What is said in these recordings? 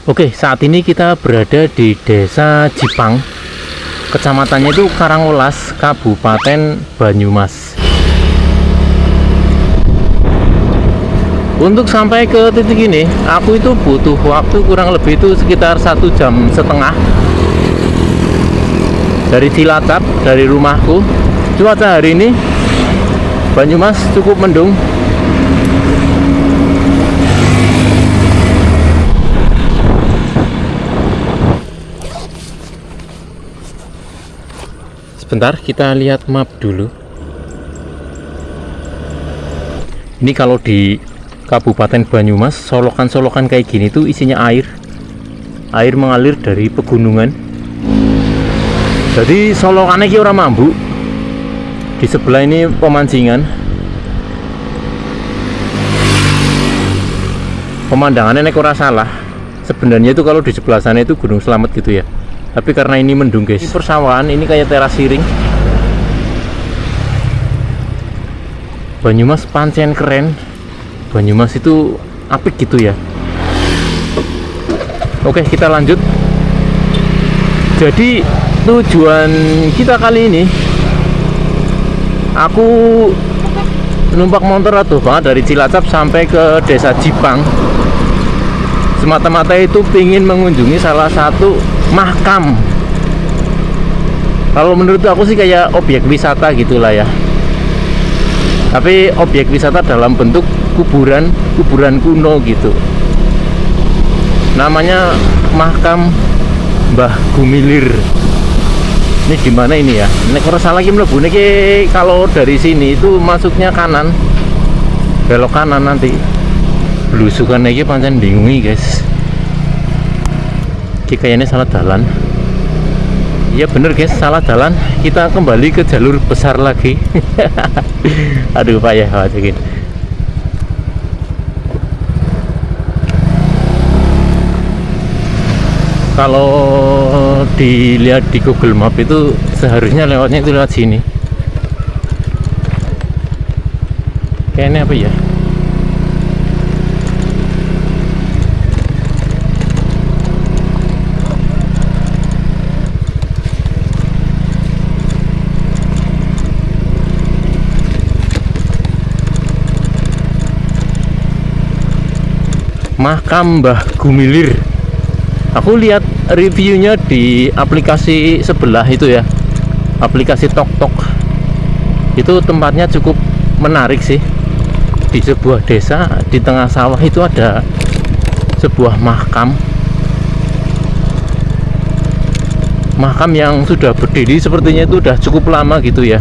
Oke, saat ini kita berada di Desa Jipang. Kecamatannya itu Karangolas, Kabupaten Banyumas. Untuk sampai ke titik ini, aku itu butuh waktu kurang lebih itu sekitar 1,5 jam dari Cilacap, dari rumahku. Cuaca hari ini Banyumas cukup mendung. Sebentar, kita lihat map dulu. Ini kalau di Kabupaten Banyumas, solokan-solokan kayak gini tuh isinya air. Air mengalir dari pegunungan. Jadi solokannya ki ora mambu. Di sebelah ini pemancingan. Pemandangannya nek ora salah. Sebenarnya itu kalau di sebelah sana itu Gunung Slamet gitu ya. Tapi karena ini mendung guys. Ini persawahan, ini kayak teras siring. Banyumas pancen keren. Banyumas itu apik gitu ya. Oke, kita lanjut. Jadi tujuan kita kali ini, aku numpak motor atuh banget dari Cilacap sampai ke Desa Jipang. Semata-mata itu pingin mengunjungi salah satu makam. Kalau menurut aku sih kayak objek wisata gitulah ya. Tapi objek wisata dalam bentuk kuburan kuno gitu. Namanya makam Mbah Gumilir. Ini di mana ini ya? Nek ora salah iki mlebu niki kalau dari sini itu masuknya kanan. Belok kanan nanti. Blusukan iki pancen bingungi, guys. Iki kayaknya salah jalan. Iya bener guys, salah jalan. Kita kembali ke jalur besar lagi. Aduh payah banget. Kalau dilihat di Google Map itu seharusnya lewatnya itu lewat sini. Kayaknya apa ya? Makam Mbah Gumilir. Aku lihat reviewnya di aplikasi sebelah itu ya, aplikasi TokTok. Itu tempatnya cukup menarik sih. Di sebuah desa di tengah sawah itu ada sebuah makam. Makam yang sudah berdiri sepertinya itu udah cukup lama gitu ya.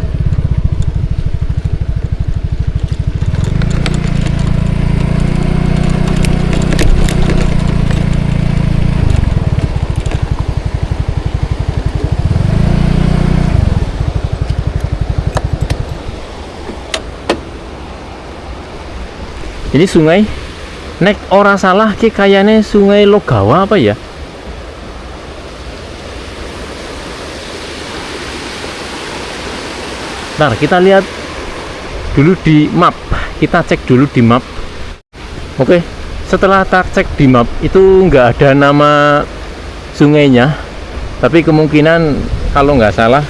Ini sungai, nek ora salah ki kayaknya Sungai Logawa apa ya? Ntar kita lihat dulu di map, kita cek dulu di map. Oke, setelah tak cek di map itu nggak ada nama sungainya, tapi kemungkinan kalau nggak salah,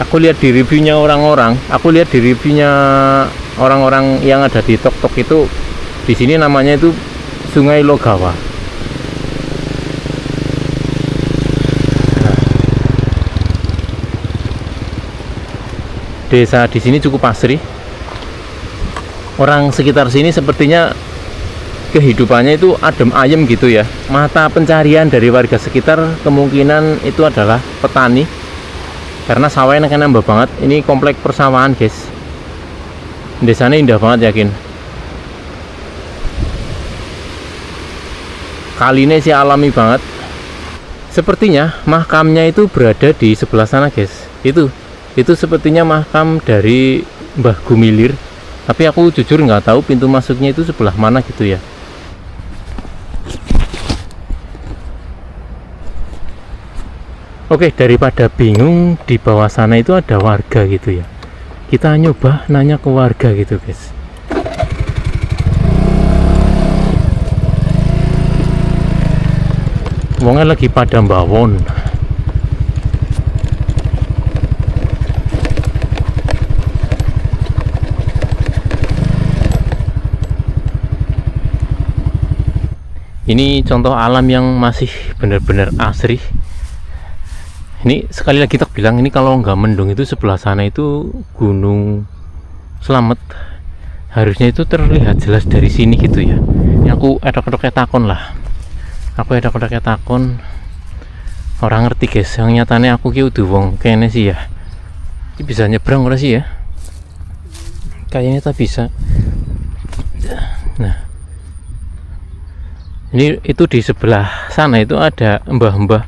aku lihat di reviewnya orang-orang, orang-orang yang ada di TokTok itu, di sini namanya itu Sungai Logawa. Nah, desa di sini cukup asri. Orang sekitar sini sepertinya kehidupannya itu adem ayem gitu ya. Mata pencarian dari warga sekitar kemungkinan itu adalah petani, karena sawahnya kan nambah banget. Ini komplek persawahan guys. Desanya indah banget yakin. Kalinya sih alami banget. Sepertinya makamnya itu berada di sebelah sana guys. Itu sepertinya makam dari Mbah Gumilir. Tapi aku jujur nggak tahu pintu masuknya itu sebelah mana gitu ya. Oke, daripada bingung di bawah sana itu ada warga gitu ya. Kita nyoba nanya ke warga gitu guys. wongnya lagi pada mbawon. Ini contoh alam yang masih benar-benar asri. Ini sekali lagi tak bilang, ini kalau nggak mendung itu sebelah sana itu Gunung Slamet. Harusnya itu terlihat jelas dari sini gitu ya. Ini aku edok-edok takon lah. Aku edok-edok takon. Orang ngerti guys. Yang nyatanya aku ki udah wong kene sih ya. Ini bisa nyebrang ora sih ya? Kayaknya tak bisa. Nah. Ini itu di sebelah sana itu ada mbah-mbah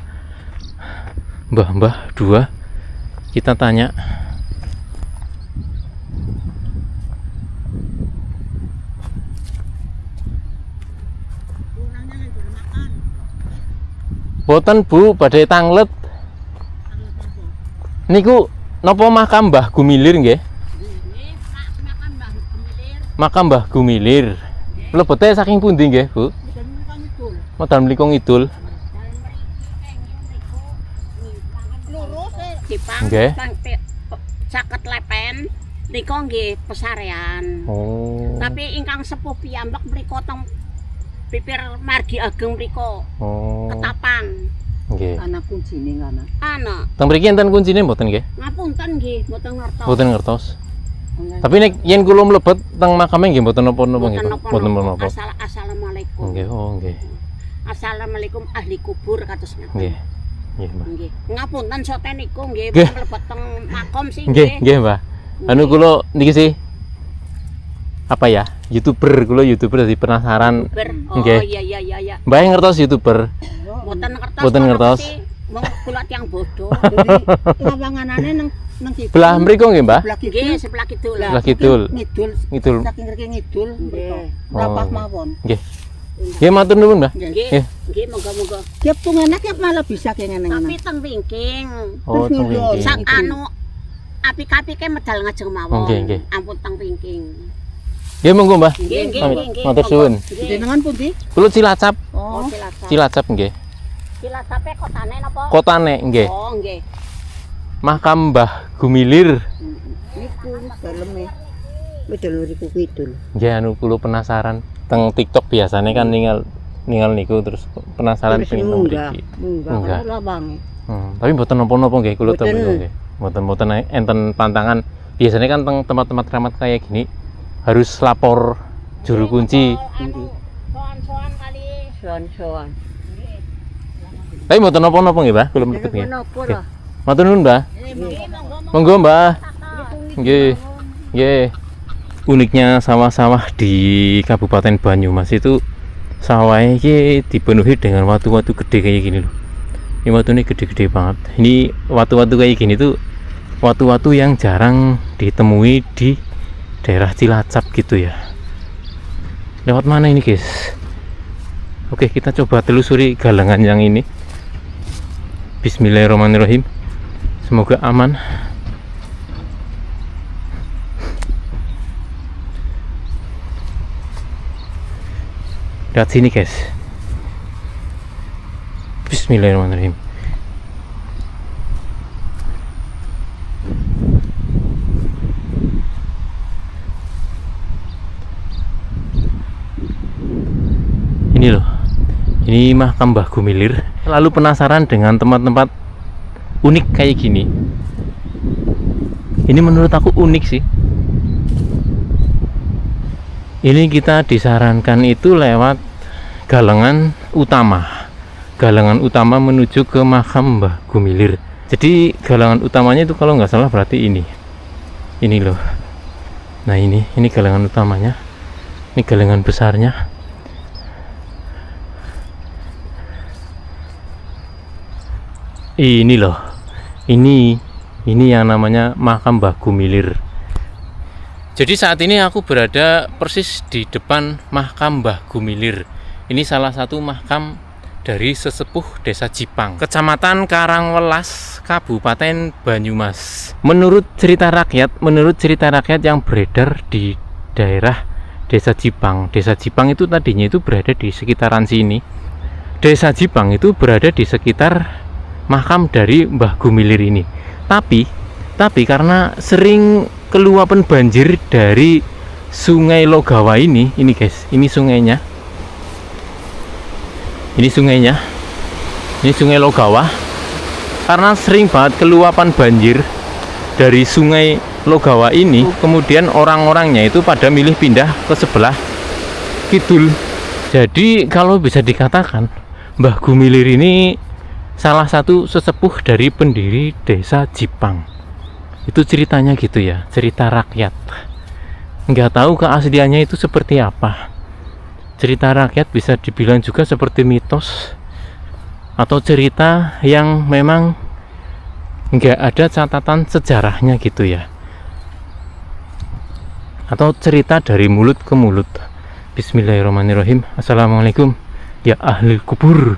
dua. Kita tanya. Boten Bu, badhe tanglet. Niku napa makam Mbah Gumilir nggih? Makam Mbah Gumilir. Mlebete saking pundi nggih, Bu? Modal mriku ngidul. Nggih. Caket lepen mriku nggih pesarean. Oh. Tapi ingkang sepuh piyambak mriku teng Pipir Margi Ageng mriku. Oh. Ketapang. Nggih. Ana kuncine ngono. Ana. Teng mriki enten kuncine mboten nggih? Ngapunten nggih, mboten ngertos. Mboten ngertos. Tapi nek yen kula mlebet teng makame nggih mboten napa-napa nggih. Mboten napa-napa. Assalamualaikum. Nggih, oh nggih. Assalamualaikum ahli kubur kados ngaten. Nggih. Nggih, Mbak. Nggih. Ngapunten soten niku nggih Nggih. mlebet teng makom sih Nggih, nggih. nggih, Mbak. Anu kula niki sih apa ya? YouTuber, kula YouTuber dadi penasaran. Oh Nggih. iya. Mbak ngertos YouTuber? Mboten ngertos. Mboten ngertos. Wong kula tiyang bodoh. Lawanganane nang kidul. Belah mriku nggih, Mbak? Sebelah Nggih, kidul. sebelah kidul. Sebelah kidul. Ngidul. Ngidul. Saking ngriki ngidul. Nggih. Lapak Oh. mawon. Nggih. Nggih, matur nuwun, Mbak. Nggih. Nggih. Nggih, monggo-monggo. Dia punganak ya malah bisa kayak Tapi ngene-ngene. teng wingking. Oh, Terus teng nulung. wingking. Sak anu apik-apike medal ngajeng mawon. Nggih, nggih. Ampun teng wingking. Nggih, monggo, Mbak. Nggih, nggih, Pamit. nggih. Matur suwun. Nggih. Jenengan pundi? Kula Cilacap. Oh, Oh. Cilacap. Cilacap nggih. Cilacape kotane napa? Kotane nggih. Oh, nggih. Makam Mbah Gumilir. Niku daleme. Wedel riku kidul. Nggih, anu kula penasaran. Teng TikTok biasanya kan ningal niku terus penasaran Terus pengen nang munggah. mriki. Munggah Munggah. karo lawange. Tapi mboten napa-napa nggih kula Mboten. temu nggih. Mboten enten pantangan. Biasanya kan teng tempat-tempat keramat kayak gini harus lapor juru kunci. Anu, soan-soan kali. Soan-soan. Tapi mboten napa-napa nggih, Mbah. Kula mlebet nggih. Napa Nggih. lah. Matur nuwun, Mbah. Monggo, Mbah. Nggih. Nggih. Uniknya sawah-sawah di Kabupaten Banyumas itu sawah ini dipenuhi dengan watu-watu gede kayak gini loh. Ini watunya gede-gede banget. Ini watu-watu kayak gini tuh watu-watu yang jarang ditemui di daerah Cilacap gitu ya. Lewat mana ini guys? Oke, kita coba telusuri galangan yang ini. Bismillahirrahmanirrahim. Semoga aman. Lihat sini guys. Bismillahirrahmanirrahim. Ini loh. Ini makam Mbah Gumilir. Lalu penasaran dengan tempat-tempat unik kayak gini. Ini menurut aku unik sih. Ini kita disarankan itu lewat galangan utama. Galangan utama menuju ke makam Mbah Gumilir. Jadi galangan utamanya itu kalau nggak salah berarti ini. Ini loh. Nah ini galangan utamanya. Ini galangan besarnya. Ini loh. Ini yang namanya makam Mbah Gumilir. Jadi saat ini aku berada persis di depan makam Mbah Gumilir. Ini salah satu makam dari sesepuh Desa Jipang, Kecamatan Karangwelas, Kabupaten Banyumas. Menurut cerita rakyat yang beredar di daerah Desa Jipang. Desa Jipang itu tadinya itu berada di sekitaran sini. Desa Jipang itu berada di sekitar makam dari Mbah Gumilir ini. Tapi karena sering keluapan banjir dari Sungai Logawa ini guys, ini sungainya. Ini Sungai Logawa. Karena sering banget keluapan banjir dari Sungai Logawa ini, kemudian orang-orangnya itu pada milih pindah ke sebelah kidul. Jadi kalau bisa dikatakan Mbah Gumilir ini salah satu sesepuh dari pendiri Desa Jipang. Itu ceritanya gitu ya, cerita rakyat. Nggak tahu keasliannya itu seperti apa. Cerita rakyat bisa dibilang juga seperti mitos atau cerita yang memang nggak ada catatan sejarahnya gitu ya, atau cerita dari mulut ke mulut. Bismillahirrahmanirrahim. Assalamualaikum ya ahli kubur.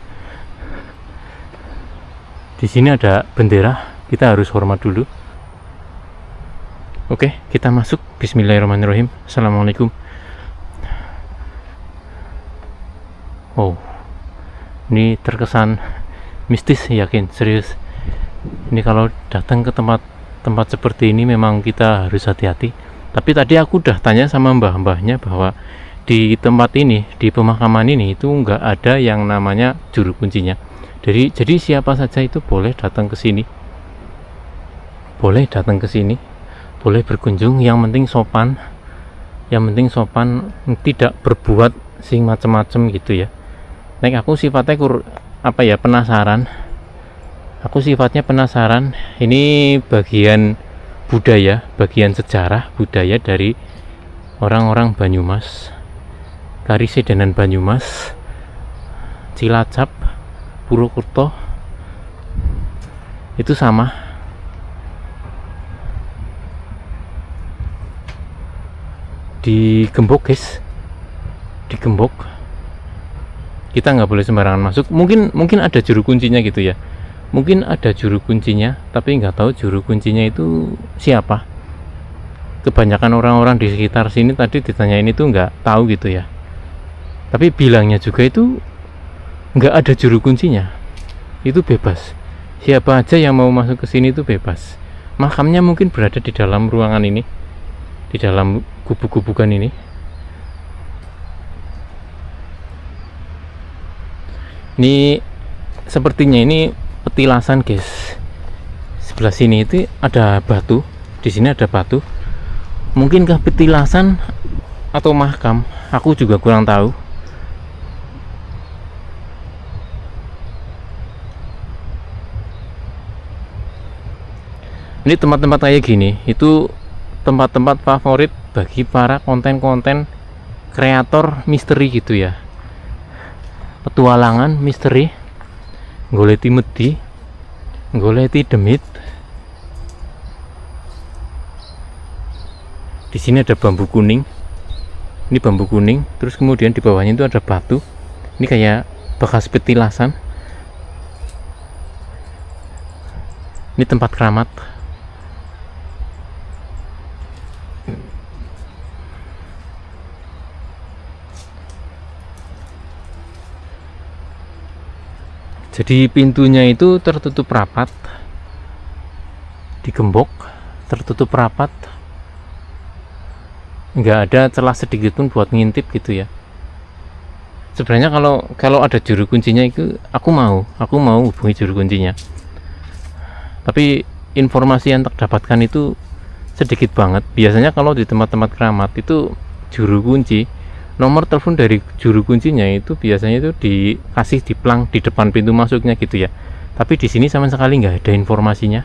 Di sini ada bendera, kita harus hormat dulu. Oke, kita masuk. Bismillahirrahmanirrahim. Assalamualaikum. Oh, ini terkesan mistis, yakin, serius. Ini kalau datang ke tempat seperti ini memang kita harus hati-hati. Tapi tadi aku udah tanya sama mbah-mbahnya bahwa di tempat ini, di pemakaman ini itu nggak ada yang namanya juru kuncinya. Jadi siapa saja itu boleh datang ke sini. Boleh datang ke sini, boleh berkunjung, yang penting sopan. Yang penting sopan, tidak berbuat sing macem-macem gitu ya. Nek aku sifatnya penasaran. Aku sifatnya penasaran. Ini bagian budaya, bagian sejarah budaya dari orang-orang Banyumas, Karisedenan Banyumas, Cilacap, Purwokerto itu sama. Digembok guys, digembok. Kita nggak boleh sembarangan masuk. Mungkin ada juru kuncinya gitu ya. Mungkin ada juru kuncinya, tapi nggak tahu juru kuncinya itu siapa. Kebanyakan orang-orang di sekitar sini tadi ditanyain itu nggak tahu gitu ya. Tapi bilangnya juga itu nggak ada juru kuncinya, itu bebas. Siapa aja yang mau masuk ke sini itu bebas. Makamnya mungkin berada di dalam ruangan ini, di dalam gubuk-gubukan ini. Ini sepertinya ini petilasan guys. Sebelah sini itu ada batu, di sini ada batu. Mungkinkah petilasan atau makam? Aku juga kurang tahu. Ini tempat-tempat kayak gini itu tempat-tempat favorit bagi para konten-konten kreator misteri gitu ya, petualangan misteri, goleti medi, goleti demit. Di sini ada bambu kuning, ini bambu kuning, terus kemudian di bawahnya itu ada batu. Ini kayak bekas petilasan. Ini tempat keramat. Jadi pintunya itu tertutup rapat, digembok, tertutup rapat, nggak ada celah sedikit pun buat ngintip gitu ya. Sebenarnya kalau ada juru kuncinya itu aku mau hubungi juru kuncinya. Tapi informasi yang terdapatkan itu sedikit banget. Biasanya kalau di tempat-tempat keramat itu juru kunci, nomor telepon dari juru kuncinya itu biasanya itu dikasih di plang di depan pintu masuknya gitu ya. Tapi di sini sama sekali nggak ada informasinya.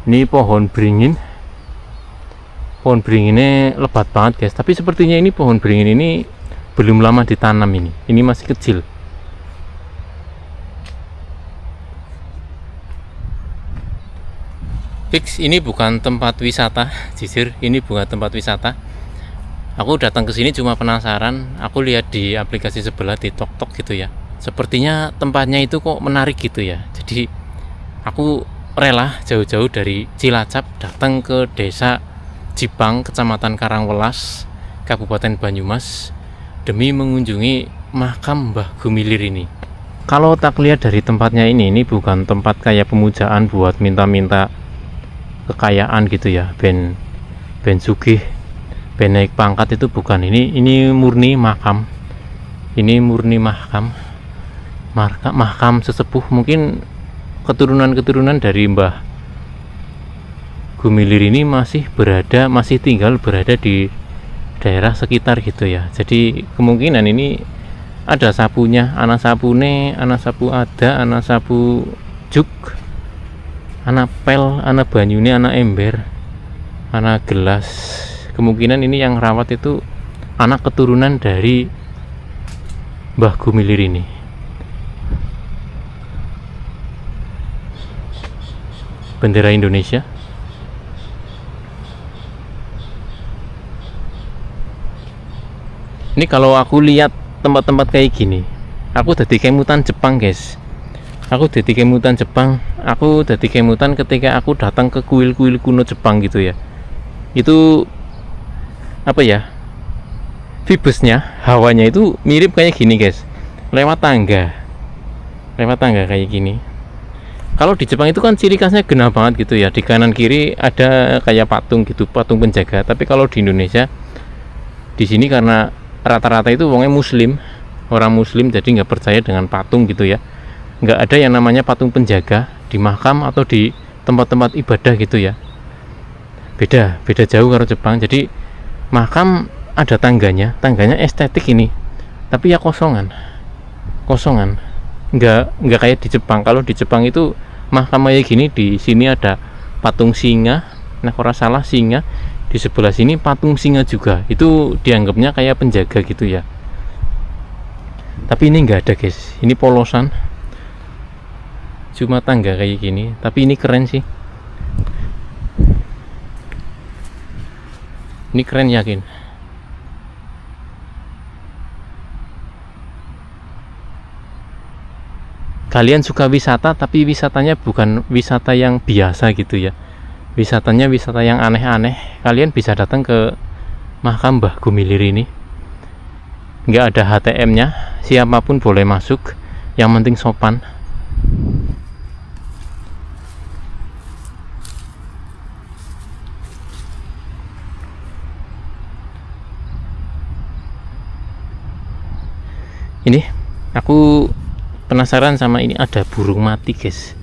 Ini pohon beringin. Pohon beringinnya lebat banget guys. Tapi sepertinya ini pohon beringin ini belum lama ditanam ini. Ini masih kecil. Fix ini bukan tempat wisata, jujur ini bukan tempat wisata. Aku datang ke sini cuma penasaran. Aku lihat di aplikasi sebelah di TokTok gitu ya. Sepertinya tempatnya itu kok menarik gitu ya. Jadi aku rela jauh-jauh dari Cilacap datang ke desa Jipang, Kecamatan Karangwelas, Kabupaten Banyumas demi mengunjungi makam Mbah Gumilir ini. Kalau tak lihat dari tempatnya ini bukan tempat kayak pemujaan buat minta-minta kekayaan gitu ya, ben sugih, ben naik pangkat, itu bukan. Ini murni makam. Ini murni makam sesepuh, mungkin keturunan dari Mbah Gumilir ini masih tinggal berada di daerah sekitar gitu ya. Jadi kemungkinan ini ada sapunya, anak sapune, anak sapu ada, anak sapu juk, anak pel, anak banyune, anak ember, anak gelas. Kemungkinan ini yang rawat itu anak keturunan dari Mbah Gumilir ini. Bendera Indonesia. Ini kalau aku lihat tempat-tempat kayak gini, aku dadi kemutan Jepang, guys. Aku dadi kemutan ketika aku datang ke kuil-kuil kuno Jepang gitu ya. Itu apa ya? Vibesnya, hawanya itu mirip kayak gini, guys. Lewat tangga kayak gini. Kalau di Jepang itu kan ciri khasnya genah banget gitu ya. Di kanan kiri ada kayak patung gitu, patung penjaga. Tapi kalau di Indonesia, di sini karena rata-rata itu wongnya muslim, orang muslim, jadi nggak percaya dengan patung gitu ya. Nggak ada yang namanya patung penjaga di makam atau di tempat-tempat ibadah gitu ya. Beda jauh kalau Jepang. Jadi makam ada tangganya estetik ini, tapi ya kosongan, nggak kayak di Jepang. Kalau di Jepang itu makam kayak gini, di sini ada patung singa, nah kalau salah singa, di sebelah sini patung singa juga, itu dianggapnya kayak penjaga gitu ya. Tapi ini nggak ada, guys, ini polosan, cuma tangga kayak gini. Tapi ini keren sih, ini keren, yakin. Kalian suka wisata, tapi wisatanya bukan wisata yang biasa gitu ya. Wisatanya wisata yang aneh-aneh. Kalian bisa datang ke makam Mbah Gumilir ini. Nggak ada HTM-nya, siapapun boleh masuk. Yang penting sopan. Ini aku penasaran sama ini, ada burung mati, guys.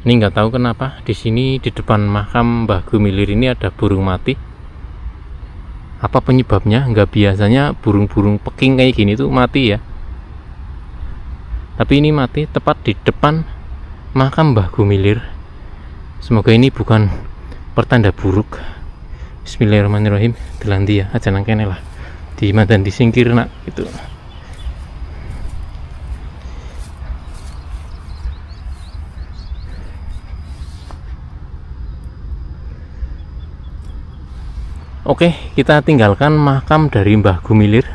Ini nggak tahu kenapa di sini di depan makam Mbah Gumilir ini ada burung mati. Apa penyebabnya? Nggak biasanya burung-burung peking kayak gini tuh mati ya. Tapi ini mati tepat di depan makam Mbah Gumilir. Semoga ini bukan pertanda buruk. Bismillahirrahmanirrahim. Delandi ya, aja nangkene lah. Di madan disingkir nak gitu. Oke, kita tinggalkan makam dari Mbah Gumilir.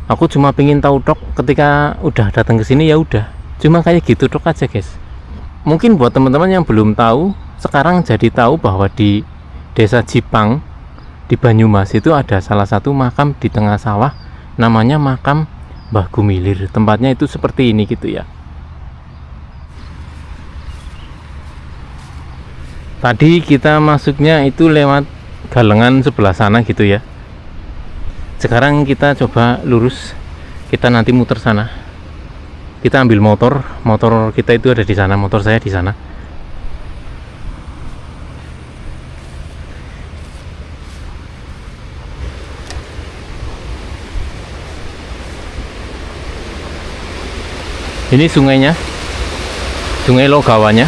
Aku cuma pengen tahu tok, ketika udah datang ke sini ya udah, cuma kayak gitu tok aja, guys. Mungkin buat teman-teman yang belum tahu, sekarang jadi tahu bahwa di Desa Jipang di Banyumas itu ada salah satu makam di tengah sawah, namanya makam Mbah Gumilir. Tempatnya itu seperti ini gitu ya. Tadi kita masuknya itu lewat galengan sebelah sana gitu ya. Sekarang kita coba lurus, kita nanti muter sana. Kita ambil motor kita itu ada di sana, motor saya di sana. Ini sungainya, Sungai Logawanya.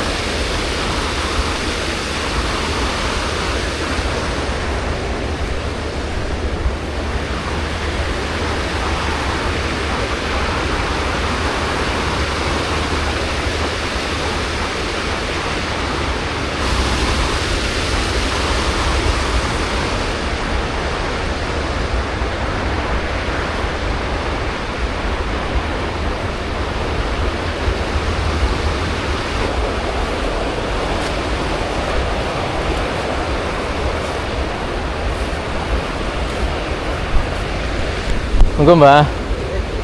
Engko Mbah.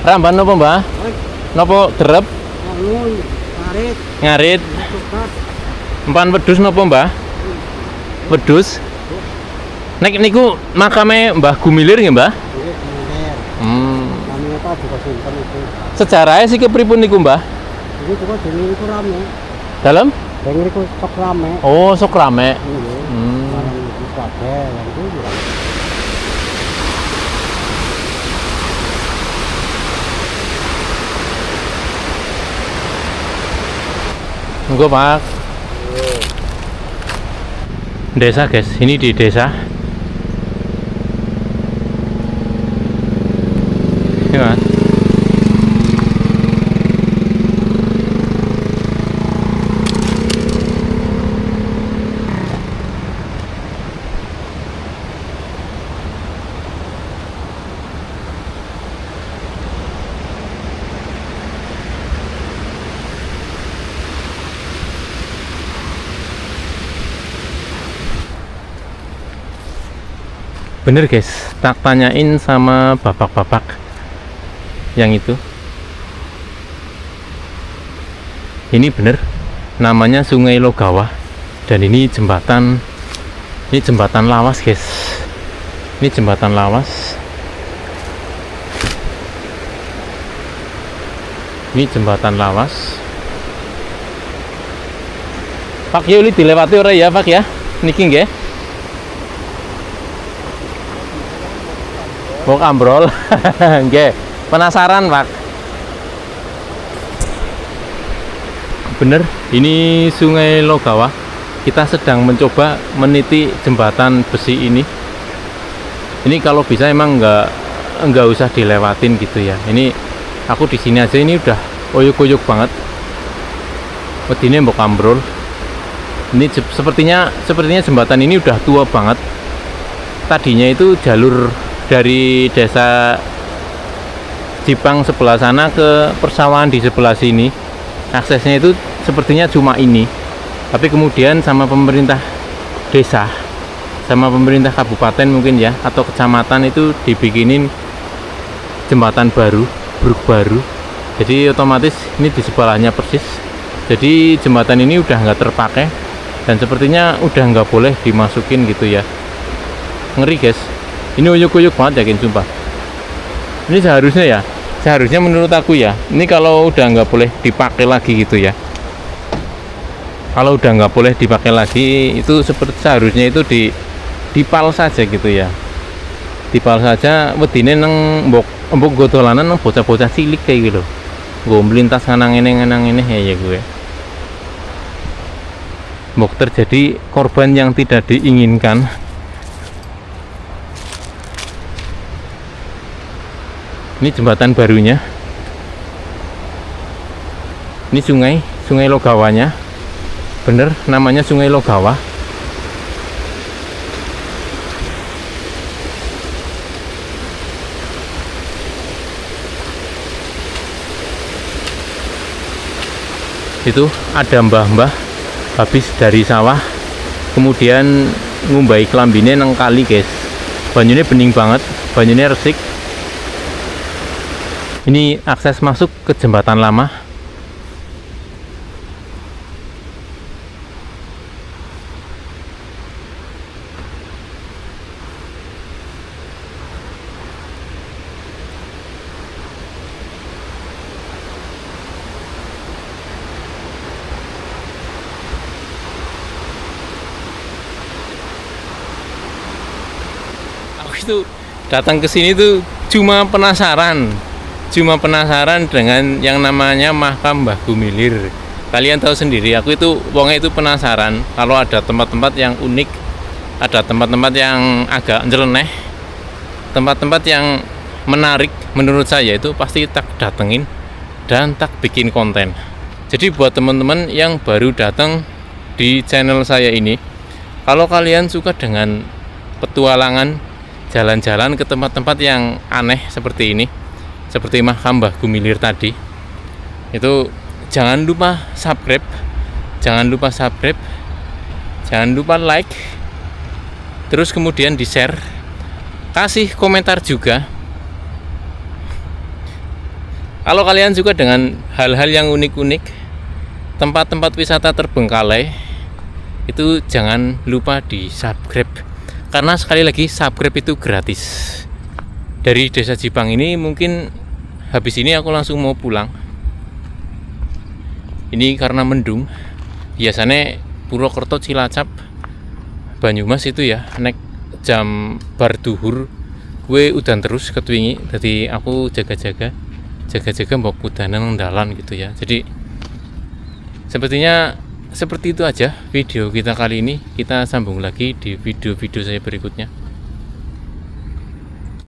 Ramban nopo Mbah? Nopo derep? Ngun, parit, Ngarit. sukat. Empan wedhus nopo Mbah? Wedhus. Nek niku makame Mbah Gumilir nggih Mbah? Ini kemudian. Kami apa juga simpan itu. Sejarahnya sih kepripun niku Mbah? Ini juga dengar itu rame. Dalam? Dengar itu stok rame. Oh, sok rame. Iya. Barang itu kabeh yang itu juga. Engko Pak. Desa guys, ini di desa. Ini Mas. Bener guys, tak tanyain sama bapak-bapak yang itu. Ini bener, namanya Sungai Logawa. Dan ini jembatan lawas guys. Ini jembatan lawas. Ini jembatan lawas. Pak Yuli dilewati ora ya Pak ya? Niki nggih. Mau ambrol. Nggih, penasaran Pak. Bener, ini Sungai Logawa. Kita sedang mencoba meniti jembatan besi ini. Ini kalau bisa emang nggak usah dilewatin gitu ya. Ini aku di sini aja ini udah oyuk-oyuk banget. Wedine mbok ambrol. Ini sepertinya jembatan ini udah tua banget. Tadinya itu jalur dari desa Jipang sebelah sana ke persawahan di sebelah sini. Aksesnya itu sepertinya cuma ini. Tapi kemudian sama pemerintah desa, sama pemerintah kabupaten mungkin ya, atau kecamatan itu dibikinin jembatan baru, bruk baru. Jadi otomatis ini di sebelahnya persis. Jadi jembatan ini udah nggak terpakai dan sepertinya udah nggak boleh dimasukin gitu ya. Ngeri guys. Ini uyuk-uyuk banget yakin sumpah. Ini seharusnya menurut aku ya, ini kalau udah nggak boleh dipakai lagi gitu ya. Kalau udah nggak boleh dipakai lagi, itu seharusnya itu dipal saja gitu ya. Dipal saja, wedine nang mbok godolanan nang bocah-bocah cilik kayak gitu. Gue melintas nganang ini ya gue. Mbok terjadi korban yang tidak diinginkan. Ini jembatan barunya. Ini sungai Logawanya. Bener, namanya Sungai Logawa. Itu ada mbah-mbah habis dari sawah, kemudian ngumbai kelambine nang kali guys. Banyunya bening banget, banyunya resik. Ini akses masuk ke jembatan lama. Aku itu datang ke sini tuh cuma penasaran dengan yang namanya makam Mbah Gumilir. Kalian tahu sendiri, aku itu wongnya itu penasaran kalau ada tempat-tempat yang unik, ada tempat-tempat yang agak nyeleneh, tempat-tempat yang menarik menurut saya itu pasti tak datengin dan tak bikin konten. Jadi buat teman-teman yang baru datang di channel saya ini, kalau kalian suka dengan petualangan jalan-jalan ke tempat-tempat yang aneh seperti ini, seperti makam Mbah Gumilir tadi, itu jangan lupa subscribe, jangan lupa like, terus kemudian di share, kasih komentar juga. Kalau kalian suka dengan hal-hal yang unik-unik, tempat-tempat wisata terbengkalai, itu jangan lupa di subscribe. Karena sekali lagi subscribe itu gratis. Dari Desa Jipang ini mungkin habis ini aku langsung mau pulang. Ini karena mendung. Biasanya Purwokerto, Cilacap, Banyumas itu ya nek jam bar duhur gue udan terus ketwingi. Jadi aku jaga-jaga mbok udanan dalan gitu ya. Jadi sepertinya seperti itu aja video kita kali ini. Kita sambung lagi di video-video saya berikutnya.